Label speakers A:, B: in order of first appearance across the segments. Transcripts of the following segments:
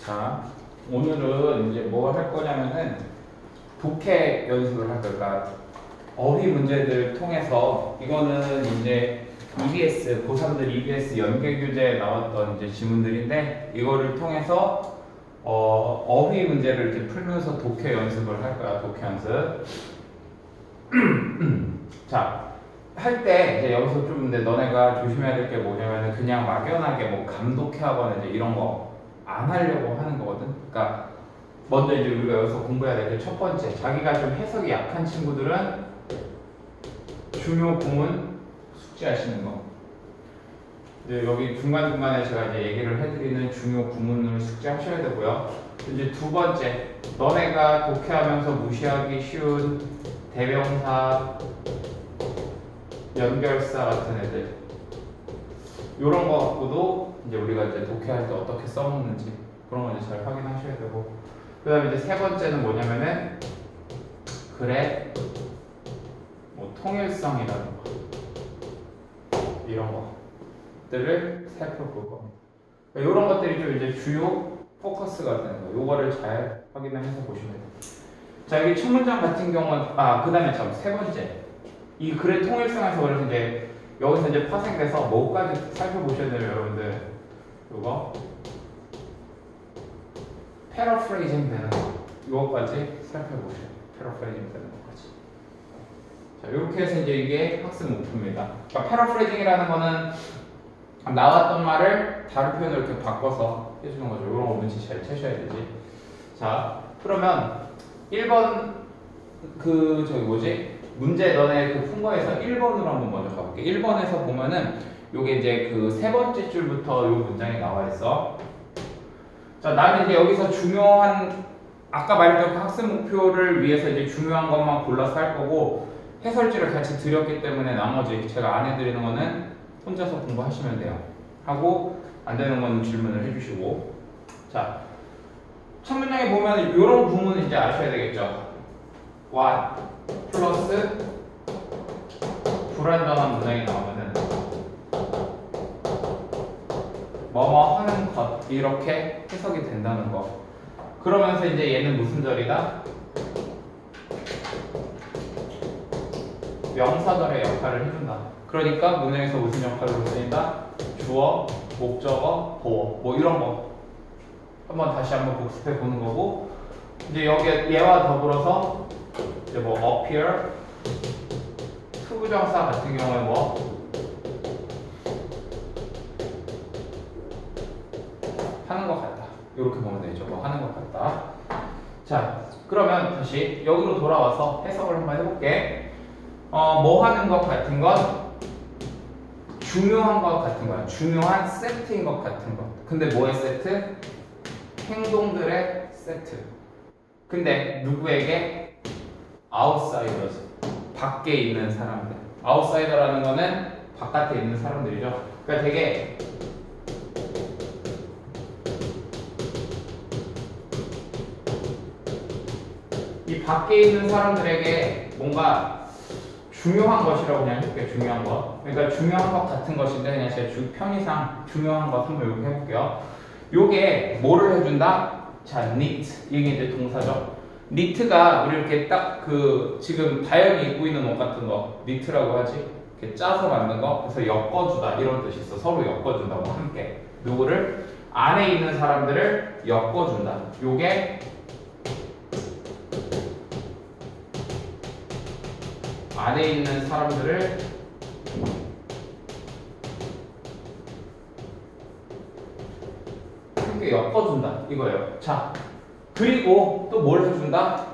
A: 자, 오늘은 이제 뭘 할 거냐면은 독해 연습을 할 거예요. 그러니까 어휘 문제들 통해서 이거는 이제 EBS 고3들 EBS 연계교재에 나왔던 이제 지문들인데 이거를 통해서 어휘 문제를 이렇게 풀면서 독해 연습을 할 거야. 독해 연습. 자, 할 때 이제 여기서 좀 근데 너네가 조심해야 될 게 뭐냐면은 그냥 막연하게 뭐 감독해 하거나 이제 이런 거 안 하려고 하는 거거든. 그러니까 먼저 이제 우리가 여기서 공부해야 될 게 첫 번째, 자기가 좀 해석이 약한 친구들은 중요 구문 숙지하시는 거. 이제 여기 중간중간에 제가 이제 얘기를 해드리는 중요 구문을 숙지하셔야 되고요. 이제 두 번째, 너네가 독해하면서 무시하기 쉬운 대명사, 연결사 같은 애들, 요런 거 갖고도 이제 우리가 이제 독해할 때 어떻게 써먹는지 그런 거 이제 잘 확인하셔야 되고, 그 다음에 이제 세 번째는 뭐냐면은 글의 뭐 통일성이라는 거, 이런 것들을 살펴볼 겁니다. 그러니까 이런 것들이 좀 이제 주요 포커스가 되는 거예요. 요거를 잘 확인을 해서 보시면 돼요. 자, 여기 첫 문장 같은 경우는 그 다음에 참 세 번째, 이 글의 통일성에서 그래서 이제 여기서 이제 파생돼서 뭐까지 살펴보셔야 돼요, 여러분들. 요거 패러프레이징 되는 거, 요거까지 살펴보셔야 돼요. 패러프레이징 되는 것까지. 자, 이렇게 해서 이제 이게 학습 목표입니다. 그러니까 패러프레이징이라는 거는 나왔던 말을 다른 표현으로 이렇게 바꿔서 해주는 거죠. 이런 거 문제 잘 채셔야 되지. 자, 그러면 1번 문제 너네 푼 거에서 1번으로 한번 먼저 가볼게. 1번에서 보면은 요게 이제 그 세 번째 줄부터 요 문장이 나와 있어. 자, 나는 이제 여기서 중요한, 아까 말했던 그 학습 목표를 위해서 이제 중요한 것만 골라서 할 거고, 해설지를 같이 드렸기 때문에 나머지 제가 안 해드리는 거는 혼자서 공부하시면 돼요. 하고, 안 되는 건 질문을 해주시고. 자, 첫 문장에 보면 이런 구문은 이제 아셔야 되겠죠. what 플러스 불완전한 문장이 나오면은 뭐뭐 하는 것, 이렇게 해석이 된다는 거. 그러면서 이제 얘는 무슨 절이다? 명사절의 역할을 해준다. 그러니까 문장에서 무슨 역할을 쓰인다? 주어, 목적어, 보어, 뭐 이런 거 다시 한번 복습해 보는 거고, 이제 여기에 얘와 더불어서 이제 뭐 appear, 투부정사 같은 경우에 뭐 하는 것 같다, 이렇게 보면 되죠. 뭐 하는 것 같다. 자, 그러면 다시 여기로 돌아와서 해석을 한번 해볼게. 뭐 하는 것 같은 건 중요한 것 같은 거야. 중요한 세트인 것 같은 것. 근데 뭐의 세트? 행동들의 세트. 근데 누구에게? 아웃사이더즈, 밖에 있는 사람들. 아웃사이더라는 거는 바깥에 있는 사람들이죠. 그러니까 되게 이 밖에 있는 사람들에게 뭔가 중요한 것이라고 그냥 해볼게요. 중요한 것. 그러니까 중요한 것 같은 것인데 그냥 제 편의상 중요한 것 한번 이렇게 해볼게요. 요게 뭐를 해준다? 자, knit. 이게 이제 동사죠. 니트가 우리 이렇게 딱 지금 다현이 입고 있는 옷 같은 거 니트라고 하지. 이렇게 짜서 만든 거. 그래서 엮어주다 이런 뜻이 있어. 서로 엮어준다고 함께. 누구를? 안에 있는 사람들을 엮어준다. 요게 안에 있는 사람들을 함께 엮어준다 이거예요. 자, 그리고 또 뭘 해준다?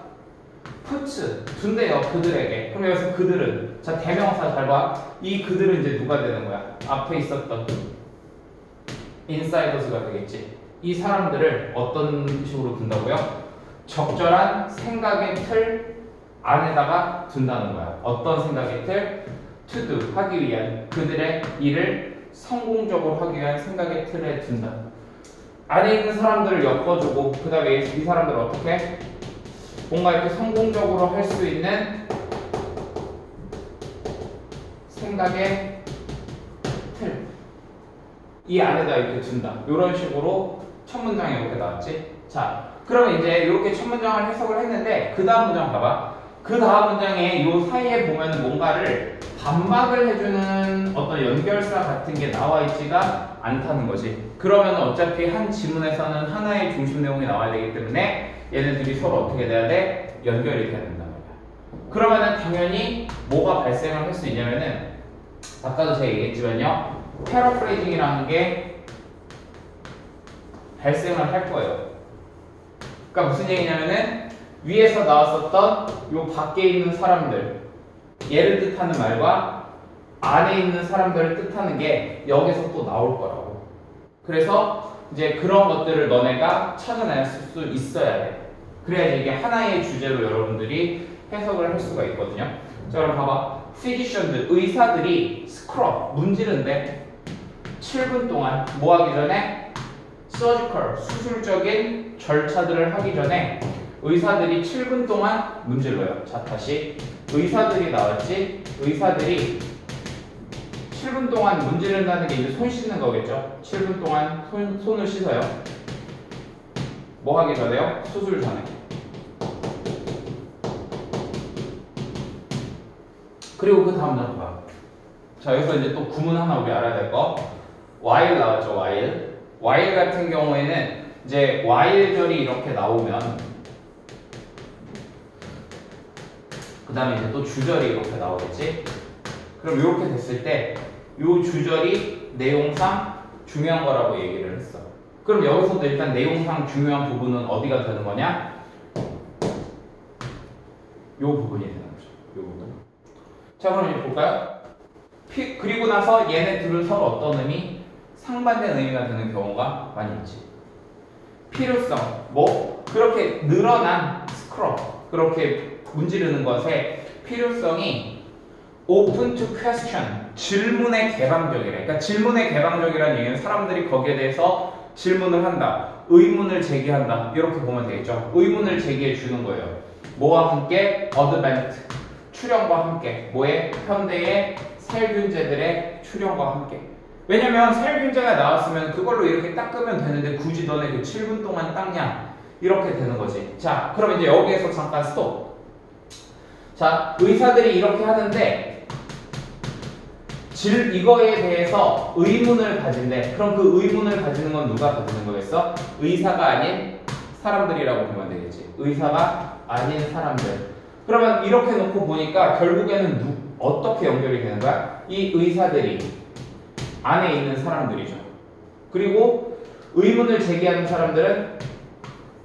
A: puts, 둔대요, 그들에게. 그럼 여기서 그들은, 자, 대명사 잘 봐. 이 그들은 이제 누가 되는 거야? 앞에 있었던 insiders가 되겠지. 이 사람들을 어떤 식으로 둔다고요? 적절한 생각의 틀 안에다가 둔다는 거야. 어떤 생각의 틀? to do, 하기 위한, 그들의 일을 성공적으로 하기 위한 생각의 틀에 둔다. 안에 있는 사람들을 엮어주고, 그 다음에 이 사람들을 어떻게? 뭔가 이렇게 성공적으로 할 수 있는 생각의 틀, 이 안에다 이렇게 둔다. 이런 식으로 첫 첫 문장에 이렇게 나왔지? 자, 그러면 이제 이렇게 첫 문장을 해석을 했는데 그 다음 문장 봐봐. 그 다음 문장에 요 사이에 보면 뭔가를 반박을 해주는 어떤 연결사 같은 게 나와 있지가 않다는 거지. 그러면 어차피 한 지문에서는 하나의 중심 내용이 나와야 되기 때문에 얘네들이 서로 어떻게 돼야 돼? 연결이 돼야 된단 말이야. 그러면은 당연히 뭐가 발생을 할 수 있냐면은 아까도 제가 얘기했지만요. 패러프레이징이라는 게 발생을 할 거예요. 그러니까 무슨 얘기냐면은 위에서 나왔었던 요 밖에 있는 사람들 얘를 뜻하는 말과 안에 있는 사람들을 뜻하는 게 여기서 또 나올 거라고. 그래서 이제 그런 것들을 너네가 찾아낼 수 있어야 돼. 그래야지 이게 하나의 주제로 여러분들이 해석을 할 수가 있거든요. 자, 그럼 봐봐. 피지션들, 의사들이 스크럽, 문지른데 7분 동안 뭐 하기 전에? 서지컬, 수술적인 절차들을 하기 전에 의사들이 7분 동안 문질러요. 자, 다시 의사들이 나왔지? 의사들이 7분 동안 문지른다는 게 이제 손 씻는 거겠죠? 7분 동안 손을 씻어요. 뭐 하기 전에요? 수술 전에. 그리고 그 다음 날 봐. 자, 여기서 이제 또 구문 하나 우리 알아야 될 거. while 나왔죠, while. while 같은 경우에는 이제 while절이 이렇게 나오면 그 다음에 이제 또 주절이 이렇게 나오겠지? 그럼 이렇게 됐을 때 이 주절이 내용상 중요한 거라고 얘기를 했어. 그럼 여기서도 일단 내용상 중요한 부분은 어디가 되는 거냐? 이 부분이 되는 거죠. 이 부분. 자, 그럼 이제 볼까요? 그리고 나서 얘네 둘은 서로 어떤 의미? 상반된 의미가 되는 경우가 많이 있지. 필요성, 뭐 그렇게 늘어난 스크럽, 그렇게 문지르는 것의 필요성이 open to question, 질문에 개방적이래. 그러니까 질문에 개방적이라는 얘기는 사람들이 거기에 대해서 질문을 한다, 의문을 제기한다, 이렇게 보면 되겠죠. 의문을 제기해 주는 거예요. 뭐와 함께? advent, 출현과 함께. 뭐의? 현대의 살균제들의 출현과 함께. 왜냐면 살균제가 나왔으면 그걸로 이렇게 닦으면 되는데 굳이 너네 그 7분 동안 닦냐? 이렇게 되는 거지. 자, 그럼 이제 여기에서 잠깐 스톱. 자, 의사들이 이렇게 하는데 이거에 대해서 의문을 가진대. 그럼 그 의문을 가지는 건 누가 가지는 거겠어? 의사가 아닌 사람들이라고 보면 되겠지. 의사가 아닌 사람들. 그러면 이렇게 놓고 보니까 결국에는 어떻게 연결이 되는 거야? 이 의사들이 안에 있는 사람들이죠. 그리고 의문을 제기하는 사람들은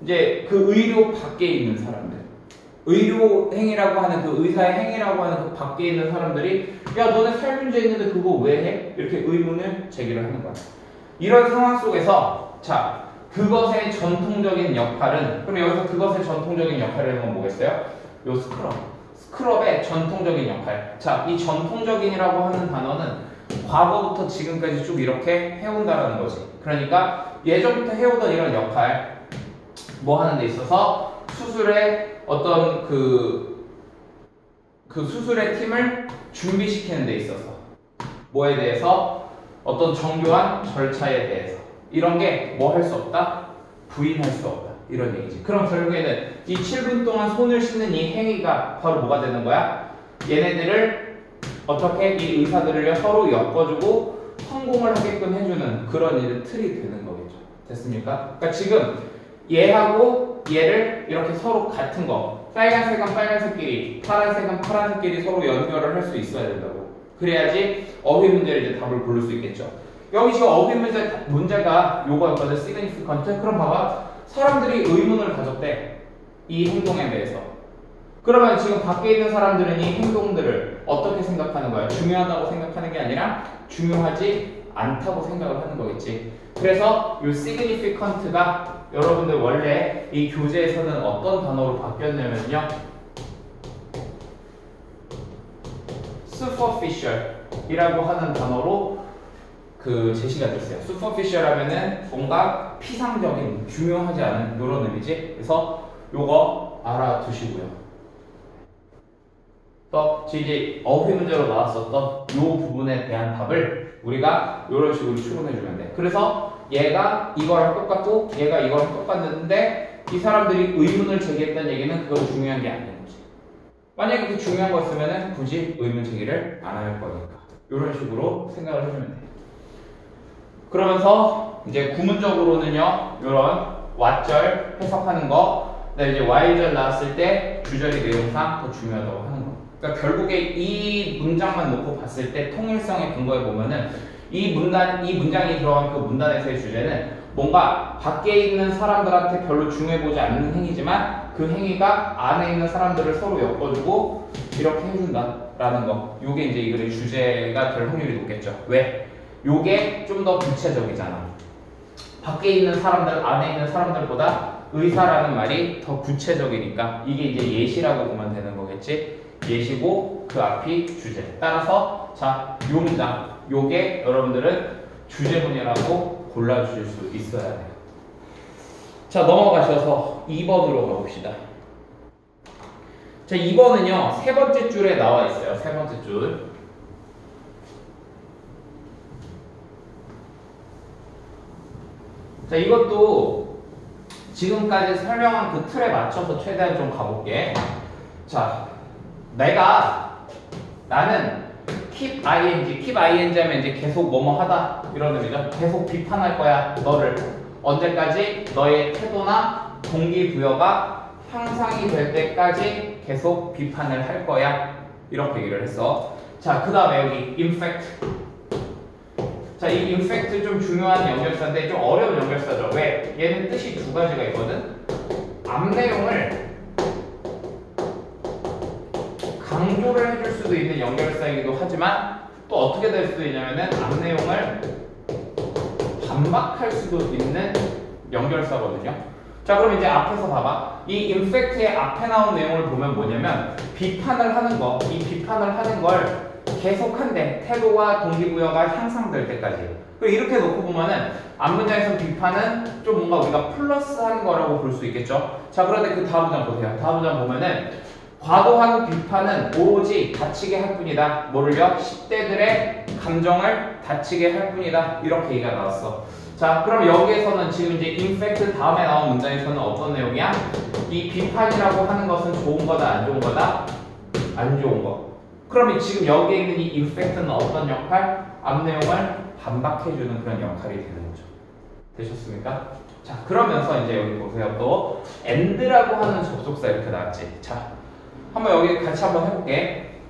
A: 이제 그 의료 밖에 있는 사람들. 의료 행위라고 하는 그 의사의 행위라고 하는 그 밖에 있는 사람들이 야, 너네 살균제 있는데 그거 왜 해? 이렇게 의문을 제기를 하는 거야. 이런 상황 속에서 자, 그것의 전통적인 역할은, 그럼 여기서 그것의 전통적인 역할은 뭐겠어요? 요 스크럽의 전통적인 역할. 자, 이 전통적인이라고 하는 단어는 과거부터 지금까지 쭉 이렇게 해온다라는 거지. 그러니까 예전부터 해오던 이런 역할, 뭐 하는 데 있어서 수술의 어떤 그 수술의 팀을 준비시키는 데 있어서 뭐에 대해서 어떤 정교한 절차에 대해서 이런 게 뭐 할 수 없다? 부인할 수 없다. 이런 얘기지. 그럼 결국에는 이 7분 동안 손을 씻는 이 행위가 바로 뭐가 되는 거야? 얘네들을 어떻게 이 의사들을 서로 엮어주고 성공을 하게끔 해주는 그런 일의 틀이 되는 거겠죠. 됐습니까? 그러니까 지금 얘하고 얘를 이렇게 서로 같은 거, 빨간색은 빨간색끼리, 파란색은 파란색끼리 서로 연결을 할 수 있어야 된다고. 그래야지 어휘 문제를 이제 답을 고를 수 있겠죠. 여기 지금 어휘 문제가 요거였거든, significant. 그럼 봐봐. 사람들이 의문을 가졌대. 이 행동에 대해서. 그러면 지금 밖에 있는 사람들은 이 행동들을 어떻게 생각하는 거야? 중요하다고 생각하는 게 아니라 중요하지 않다고 생각을 하는 거겠지. 그래서 이 significant가 여러분들 원래 이 교재에서는 어떤 단어로 바뀌었냐면요, superficial 이라고 하는 단어로 그 제시가 됐어요. superficial 하면은 뭔가 피상적인, 중요하지 않은 이런 의미지. 그래서 요거 알아두시고요. 또 이제 어휘 문제로 나왔었던 요 부분에 대한 답을 우리가 이런 식으로 추론해 주면 돼. 그래서 얘가 이거랑 똑같고 얘가 이거랑 똑같는데 이 사람들이 의문을 제기했다는 얘기는 그건 중요한 게 아닌 거지. 만약에 그게 중요한 거였으면 굳이 의문 제기를 안 할 거니까. 이런 식으로 생각을 해주면 돼요. 그러면서 이제 구문적으로는요, 이런 왓절 해석하는 거, 그다음에 이제 Y절 나왔을 때 주절이 내용상 더 중요하다고 하는 거. 그러니까 결국에 이 문장만 놓고 봤을 때 통일성의 근거에 보면은 이 문장이 들어간 그 문단에서의 주제는 뭔가 밖에 있는 사람들한테 별로 중요해 보지 않는 행위지만 그 행위가 안에 있는 사람들을 서로 엮어주고 이렇게 해준다라는 거. 요게 이제 이 글의 주제가 될 확률이 높겠죠. 왜? 요게 좀 더 구체적이잖아. 밖에 있는 사람들, 안에 있는 사람들보다 의사라는 말이 더 구체적이니까 이게 이제 예시라고 보면 되는 거겠지. 예시고 그 앞이 주제. 따라서 자, 요 문장, 요게 여러분들은 주제문이라고 골라주실 수 있어야 돼요. 자, 넘어가셔서 2번으로 가봅시다. 자, 2번은요, 세 번째 줄에 나와 있어요. 세 번째 줄. 자, 이것도 지금까지 설명한 그 틀에 맞춰서 최대한 좀 가볼게. 자, 나는 keep ing 하면 이제 계속 뭐뭐 하다 이런 의미죠. 계속 비판할 거야, 너를. 언제까지? 너의 태도나 동기부여가 향상이 될 때까지 계속 비판을 할 거야. 이렇게 얘기를 했어. 자, 그 다음에 여기 in fact. 자, 이 in fact 좀 중요한 연결사인데 좀 어려운 연결사죠. 왜? 얘는 뜻이 두 가지가 있거든. 앞 내용을 강조를 해줄 수도 있는 연결사이기도 하지만 또 어떻게 될 수도 있냐면은 앞 내용을 반박할 수도 있는 연결사거든요. 자, 그럼 이제 앞에서 봐봐. 이 in fact의 앞에 나온 내용을 보면 뭐냐면 비판을 하는 거, 이 비판을 하는 걸 계속한대. 태도와 동기부여가 향상될 때까지. 그리고 이렇게 놓고 보면은 앞문장에서 비판은 좀 뭔가 우리가 플러스하는 거라고 볼 수 있겠죠. 자, 그런데 그 다음 문장 보세요. 다음 문장 보면은 과도한 비판은 오로지 다치게 할 뿐이다. 뭐를요? 10대들의 감정을 다치게 할 뿐이다. 이렇게 얘기가 나왔어. 자, 그럼 여기에서는 지금 이제 in fact 다음에 나온 문장에서는 어떤 내용이야? 이 비판이라고 하는 것은 좋은 거다, 안 좋은 거다? 안 좋은 거. 그럼 지금 여기에 있는 이 in fact는 어떤 역할? 앞 내용을 반박해주는 그런 역할이 되는 거죠. 되셨습니까? 자, 그러면서 이제 여기 보세요. 또 and라고 하는 접속사 이렇게 나왔지. 자, 한번 여기 같이 한번 해볼게.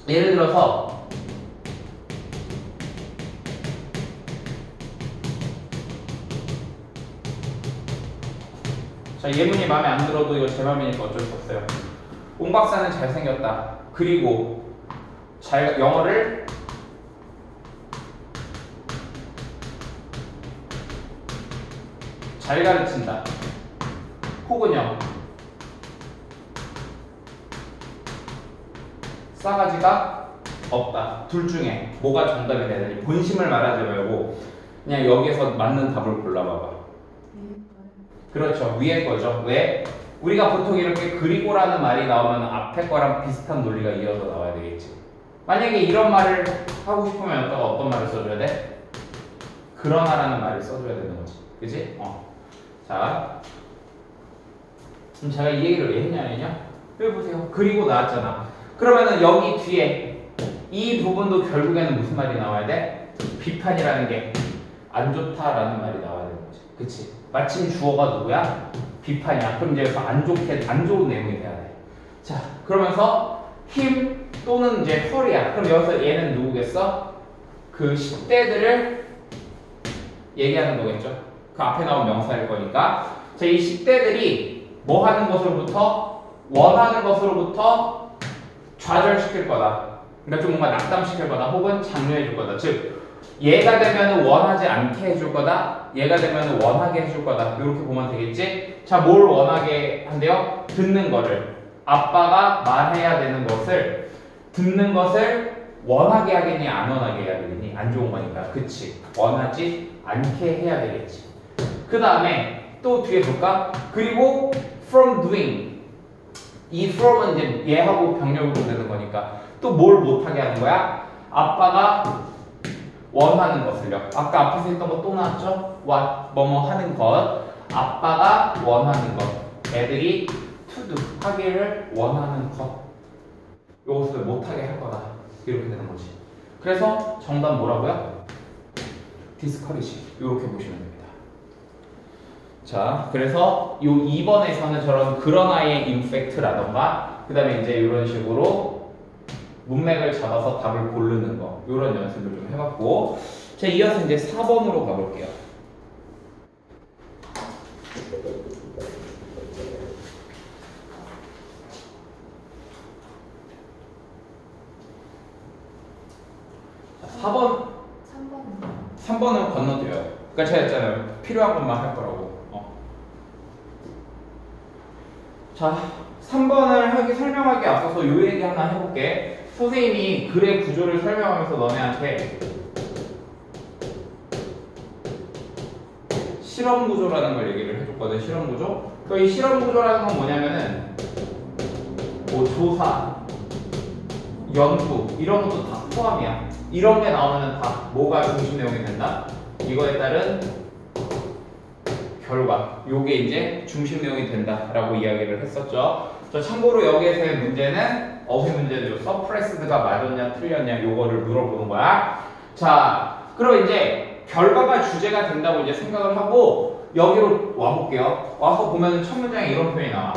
A: 예를 들어서 자, 예문이 마음에 안 들어도 이거 제 마음이니까 어쩔 수 없어요. 옹 박사는 잘생겼다. 그리고 영어를 잘 가르친다. 혹은요, 싸가지가 없다. 둘 중에 뭐가 정답이 되느니 본심을 말하지 말고 그냥 여기에서 맞는 답을 골라봐봐. 그렇죠. 위에 거죠. 왜? 우리가 보통 이렇게 그리고라는 말이 나오면 앞에 거랑 비슷한 논리가 이어서 나와야 되겠지. 만약에 이런 말을 하고 싶으면 너가 어떤 말을 써줘야 돼? 그러나라는 말을 써줘야 되는 거지. 그치? 자, 그럼 제가 이 얘기를 왜 했냐 안 했냐? 여기 보세요. 그리고 나왔잖아. 그러면은 여기 뒤에 이 부분도 결국에는 무슨 말이 나와야 돼? 비판이라는 게 안 좋다라는 말이 나와야 되는 거지. 그치? 마침 주어가 누구야? 비판이야. 그럼 이제 여기서 안 좋은 내용이 돼야 돼. 자, 그러면서 him 또는 이제 her이야. 그럼 여기서 얘는 누구겠어? 그 10대들을 얘기하는 거겠죠. 그 앞에 나온 명사일 거니까. 자, 이 10대들이 뭐 하는 것으로부터? 원하는 것으로부터 좌절시킬 거다. 그러니까 좀 뭔가 낙담시킬 거다. 혹은 장려해 줄 거다. 즉, 얘가 되면 원하지 않게 해줄 거다. 얘가 되면 원하게 해줄 거다. 이렇게 보면 되겠지? 자, 뭘 원하게 한대요? 듣는 거를. 아빠가 말해야 되는 것을, 듣는 것을 원하게 하겠니? 안 원하게 해야 되겠니? 안 좋은 거니까. 그치? 원하지 않게 해야 되겠지. 그 다음에 또 뒤에 볼까? 그리고 from doing. 이 from은 이제 얘하고 병렬으로 되는 거니까 또 뭘 못하게 하는 거야? 아빠가 원하는 것을요. 아까 앞에서 했던 거 또 나왔죠? 뭐뭐 하는 것. 아빠가 원하는 것. 애들이 to do 하기를 원하는 것. 이것을 못하게 할 거다. 이렇게 되는 거지. 그래서 정답 뭐라고요? discourage. 이렇게 보시면 됩니다. 자, 그래서 이 2번에서는 저런 그러나의 임팩트라던가 그 다음에 이제 이런 식으로 문맥을 잡아서 답을 고르는 거 이런 연습을 좀 해봤고, 자, 이어서 이제 4번으로 가볼게요. 자, 3번은 건너뛰어요. 그러니까 제가 했잖아요. 필요한 것만 할 거라고. 자, 3번을 설명하기 앞서서 요 얘기 하나 해볼게. 선생님이 글의 구조를 설명하면서 너네한테 실험 구조라는 걸 얘기를 해줬거든. 실험 구조. 이 실험 구조라는 건 뭐냐면은 뭐 조사, 연구 이런 것도 다 포함이야. 이런 게 나오면은 다 뭐가 중심 내용이 된다. 이거에 따른 결과, 요게 이제 중심 내용이 된다라고 이야기를 했었죠. 자, 참고로 여기에서의 문제는 어휘 문제죠. 서프레스드가 맞았냐 틀렸냐 요거를 물어보는 거야. 자, 그럼 이제 결과가 주제가 된다고 이제 생각을 하고 여기로 와볼게요. 와서 보면 첫 문장에 이런 표현이 나와.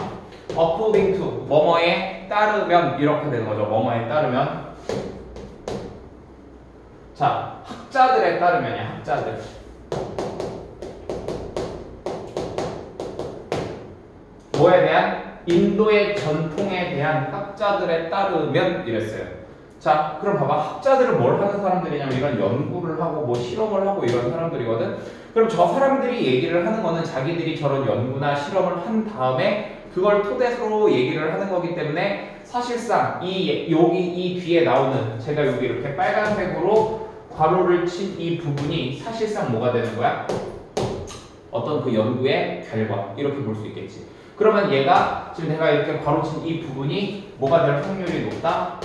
A: according to 뭐뭐에 따르면 이렇게 되는 거죠. 뭐뭐에 따르면. 자, 학자들에 따르면이야. 학자들. 뭐에 대한? 인도의 전통에 대한 학자들에 따르면 이랬어요. 자, 그럼 봐봐. 학자들은 뭘 하는 사람들이냐면 이런 연구를 하고 뭐 실험을 하고 이런 사람들이거든. 그럼 저 사람들이 얘기를 하는 거는 자기들이 저런 연구나 실험을 한 다음에 그걸 토대로 얘기를 하는 거기 때문에 사실상 여기 이 뒤에 나오는 제가 여기 이렇게 빨간색으로 괄호를 친 이 부분이 사실상 뭐가 되는 거야? 어떤 그 연구의 결과 이렇게 볼 수 있겠지. 그러면 얘가 지금 내가 이렇게 괄호친 이 부분이 뭐가 될 확률이 높다?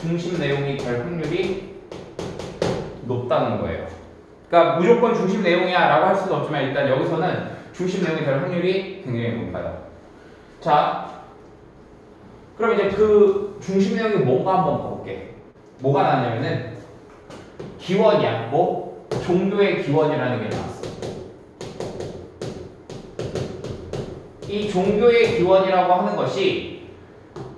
A: 중심 내용이 될 확률이 높다는 거예요. 그러니까 무조건 중심 내용이야 라고 할 수는 없지만 일단 여기서는 중심 내용이 될 확률이 굉장히 높아요. 자, 그럼 이제 그 중심 내용이 뭔가 한번 볼게. 뭐가 나왔냐면은 기원이야. 뭐? 종교의 기원이라는 게 나왔어. 이 종교의 기원이라고 하는 것이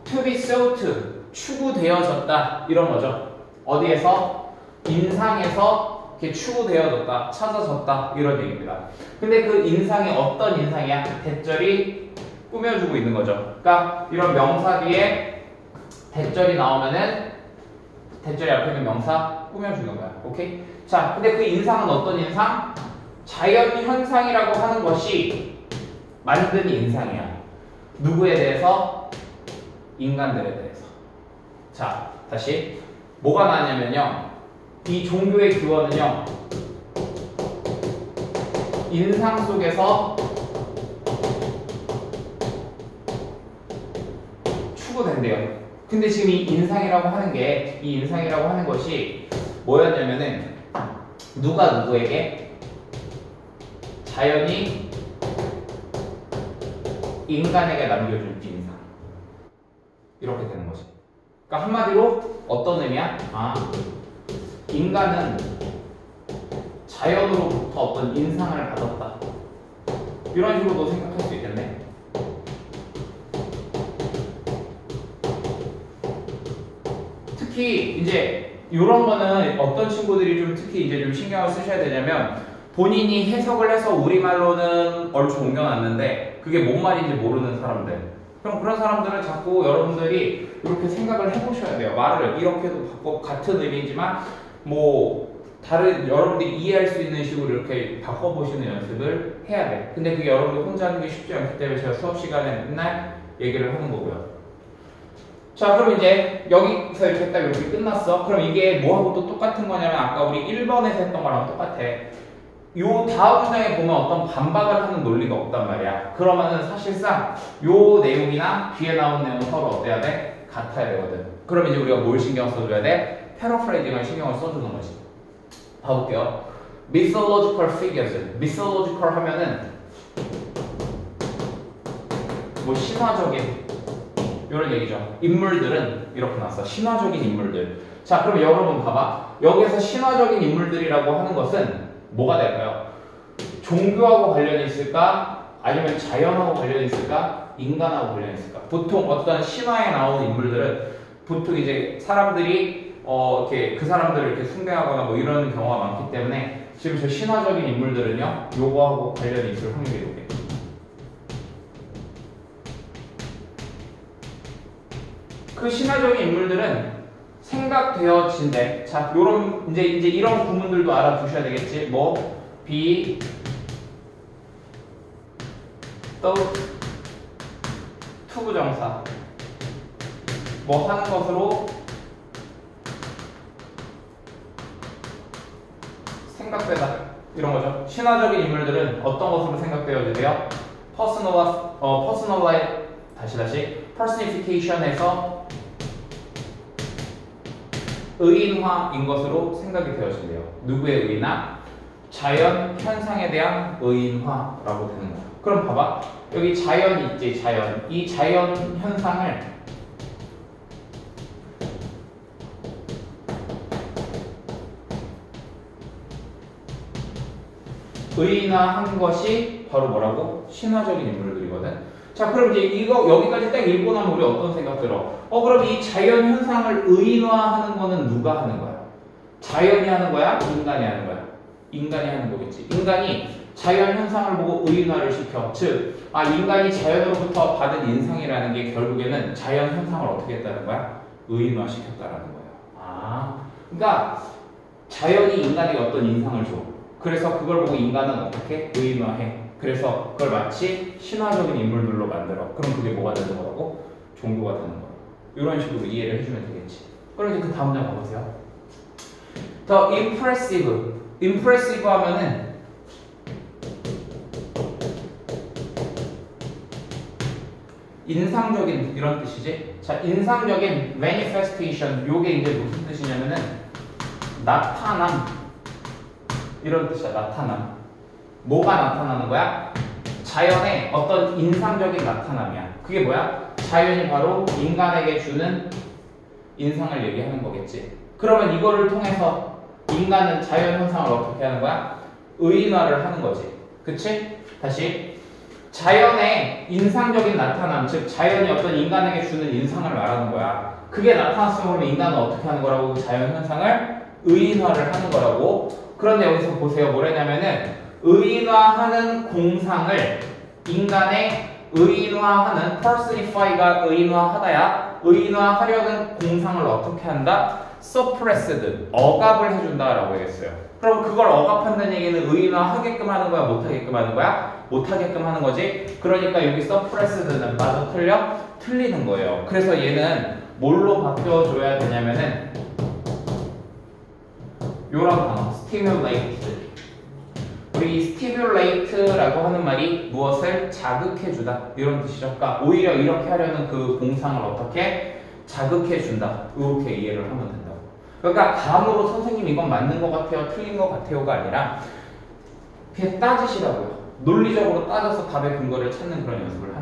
A: to be sought, 추구되어졌다 이런 거죠. 어디에서? 인상에서 이렇게 추구되어졌다, 찾아졌다 이런 얘기입니다. 근데 그 인상이 어떤 인상이야? 대절이 꾸며주고 있는 거죠. 그러니까 이런 명사 뒤에 대절이 나오면은 대절이 앞에 있는 명사 꾸며주는 거야. 오케이? 자, 근데 그 인상은 어떤 인상? 자연 현상이라고 하는 것이 만든 인상이야. 누구에 대해서? 인간들에 대해서. 자, 다시 뭐가 나왔냐면요. 이 종교의 기원은요. 인상 속에서 추구된대요. 근데 지금 이 인상이라고 하는 게, 이 인상이라고 하는 것이 뭐였냐면은 누가 누구에게? 자연이 인간에게 남겨준 인상. 이렇게 되는 거지. 그러니까 한마디로 어떤 의미야? 아, 인간은 자연으로부터 어떤 인상을 받았다. 이런 식으로도 생각할 수 있겠네. 특히 이제 이런 거는 어떤 친구들이 좀 특히 이제 좀 신경을 쓰셔야 되냐면 본인이 해석을 해서 우리말로는 얼추 옮겨놨는데 그게 뭔 말인지 모르는 사람들. 그럼 그런 사람들은 자꾸 여러분들이 이렇게 생각을 해보셔야 돼요. 말을 이렇게도 바꿔 같은 의미지만 뭐 다른 여러분들이 이해할 수 있는 식으로 이렇게 바꿔보시는 연습을 해야 돼. 근데 그게 여러분들 혼자 하는 게 쉽지 않기 때문에 제가 수업 시간에 맨날 얘기를 하는 거고요. 자, 그럼 이제 여기서 이렇게 딱 이렇게 끝났어. 그럼 이게 뭐하고 또 똑같은 거냐면 아까 우리 1번에서 했던 거랑 똑같아. 요 다음 문장에 보면 어떤 반박을 하는 논리가 없단 말이야. 그러면은 사실상 요 내용이나 뒤에 나온 내용은 서로 어때야 돼? 같아야 되거든. 그럼 이제 우리가 뭘 신경 써줘야 돼? 패러프레이징을 신경을 써주는 거지. 봐볼게요. mythological figures. mythological 하면은 뭐 신화적인 이런 얘기죠. 인물들은 이렇게 나왔어. 신화적인 인물들. 자, 그럼 여러분 봐봐. 여기서 신화적인 인물들이라고 하는 것은 뭐가 될까요? 종교하고 관련이 있을까? 아니면 자연하고 관련이 있을까? 인간하고 관련이 있을까? 보통 어떤 신화에 나오는 인물들은 보통 이제 사람들이 이렇게 그 사람들을 이렇게 숭배하거나 뭐 이런 경우가 많기 때문에 지금 저 신화적인 인물들은요, 요거하고 관련이 있을 확률이 높아요. 그 신화적인 인물들은 생각되어진대. 자, 요런 이제 이런 구문들도 알아두셔야 되겠지. 뭐 be, thought, 투부정사. 뭐 하는 것으로 생각되다. 이런 거죠. 신화적인 인물들은 어떤 것으로 생각되어지대요? personification에서 의인화인 것으로 생각이 되어진대요. 누구의 의인화? 자연 현상에 대한 의인화라고 되는 거야. 그럼 봐봐. 여기 자연이 있지, 자연. 이 자연 현상을 의인화한 것이 바로 뭐라고? 신화적인 인물들이거든. 자, 그럼 이제 이거 여기까지 딱 읽고 나면 우리 어떤 생각 들어? 그럼 이 자연 현상을 의인화하는 거는 누가 하는 거야? 자연이 하는 거야? 인간이 하는 거야? 인간이 하는 거겠지. 인간이 자연 현상을 보고 의인화를 시켜. 즉, 인간이 자연으로부터 받은 인상이라는 게 결국에는 자연 현상을 어떻게 했다는 거야? 의인화 시켰다라는 거야. 그러니까 자연이 인간에게 어떤 인상을 줘. 그래서 그걸 보고 인간은 어떻게 의인화해. 그래서 그걸 마치 신화적인 인물들로 만들어. 그럼 그게 뭐가 되는 거라고? 종교가 되는 거야. 이런 식으로 이해를 해주면 되겠지. 그럼 이제 그 다음 장 가보세요. 더 impressive. impressive 하면은 인상적인 이런 뜻이지. 자, 인상적인 manifestation. 요게 이제 무슨 뜻이냐면은 나타남. 이런 뜻이야. 나타남. 뭐가 나타나는 거야? 자연의 어떤 인상적인 나타남이야. 그게 뭐야? 자연이 바로 인간에게 주는 인상을 얘기하는 거겠지. 그러면 이거를 통해서 인간은 자연 현상을 어떻게 하는 거야? 의인화를 하는 거지. 그치? 다시. 자연의 인상적인 나타남, 즉 자연이 어떤 인간에게 주는 인상을 말하는 거야. 그게 나타났으면 인간은 어떻게 하는 거라고? 자연 현상을 의인화를 하는 거라고. 그런데 여기서 보세요. 뭐랬냐면은 의인화하는 공상을 인간의 의인화하는 personify가 의인화하다야. 의인화하려는 공상을 어떻게 한다? suppressed, 억압을 해준다라고 했어요. 그럼 그걸 억압한다는 얘기는 의인화하게끔 하는 거야? 못하게끔 하는 거야? 못하게끔 하는 거지. 그러니까 여기 suppressed는 맞아? 틀려? 틀리는 거예요. 그래서 얘는 뭘로 바뀌어줘야 되냐면은 요런 단어, stimulate. 우리 stimulate라고 하는 말이 무엇을 자극해주다 이런 뜻이죠. 그러니까 오히려 이렇게 하려는 그 공상을 어떻게 자극해준다. 이렇게 이해를 하면 된다고. 그러니까 감으로 선생님 이건 맞는 것 같아요, 틀린 것 같아요가 아니라 그냥 따지시라고요. 논리적으로 따져서 답의 근거를 찾는 그런 연습을 하는